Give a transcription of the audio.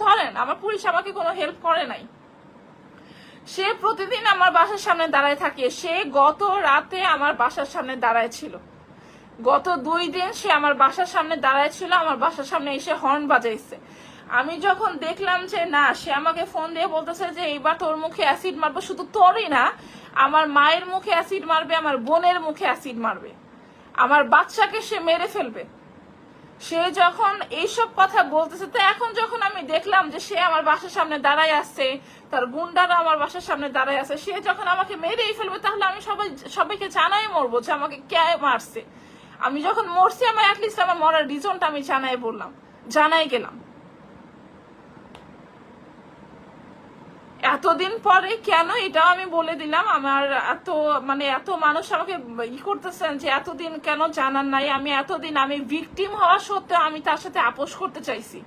ধরেন আমার পুলিশ আমাকে কোনো হেল্প করে নাই। সে প্রতিদিন আমার বাসার সামনে দাঁড়ায় থাকে। সে গত রাতে আমার বাসার সামনে দাঁড়ায় ছিল, গত 2 দিন সে আমার বাসার সামনে দাঁড়ায় ছিল, আমার বাসার সামনে এসে হর্ন বাজাইছে। আমি যখন দেখলাম যে না, সে আমাকে ফোন দিয়ে বলতেছে যে এইবার তোর মুখে অ্যাসিড মারবো, শুধু তোরই না আমার মায়ের মুখে অ্যাসিড মারবে, আমার বোনের মুখে অ্যাসিড মারবে, আমার বাচ্চাকে সে মেরে ফেলবে। সে যখন এইসব কথা বলতেছে, তো এখন যখন আমি দেখলাম যে সে আমার বাসার সামনে দাঁড়ায় আসছে, তার গুন্ডারা আমার বাসার সামনে দাঁড়ায় আছে, সে যখন আমাকে মেরেই ফেলবে, তাহলে আমি সবাইকে জানাই মরবো যে আমাকে কে মারছে। আমি যখন মরছি, আমার অ্যাটলিস্ট আমার মরার রিজনটা আমি জানাই গেলাম। এতদিন পরে কেন এটাও আমি বলে দিলাম। আমার এত মানুষ আমাকে করতেছেন যে এতদিন কেন জানার নাই। আমি এতদিন আমি ভিকটিম হওয়া সত্ত্বেও আমি তার সাথে আপোষ করতে চাইছি।